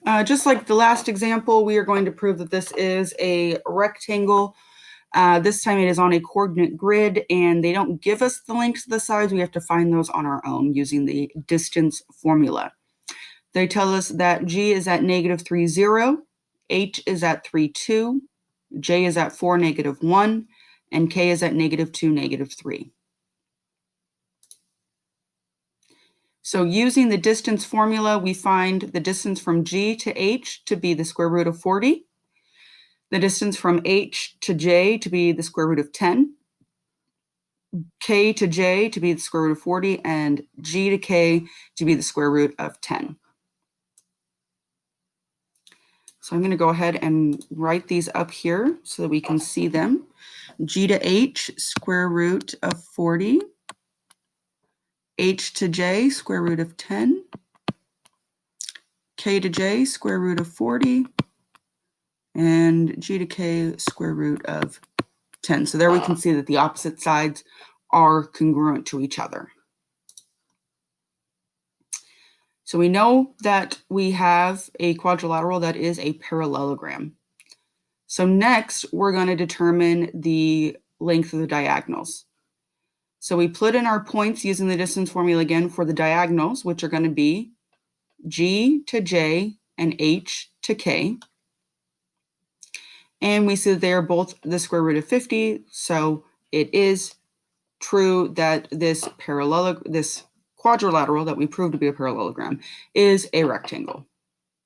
Just like the last example, we are going to prove that this is a rectangle. This time it is on a coordinate grid, and they don't give us the lengths of the sides. We have to find those on our own using the distance formula. They tell us that G is at -3, 0, H is at 3, 2, J is at 4, -1, and K is at -2, -3. So using the distance formula, we find the distance from G to H to be the square root of 40, the distance from H to J to be the square root of 10, K to J to be the square root of 40, and G to K to be the square root of 10. So I'm going to go ahead and write these up here so that we can see them. G to H, square root of 40, H to J, square root of 10, K to J, square root of 40, and G to K, square root of 10. So there we can see that the opposite sides are congruent to each other. So we know that we have a quadrilateral that is a parallelogram. So next, we're going to determine the length of the diagonals. So we put in our points using the distance formula again for the diagonals, which are going to be G to J and H to K. And we see that they are both the square root of 50. So it is true that this quadrilateral that we proved to be a parallelogram is a rectangle.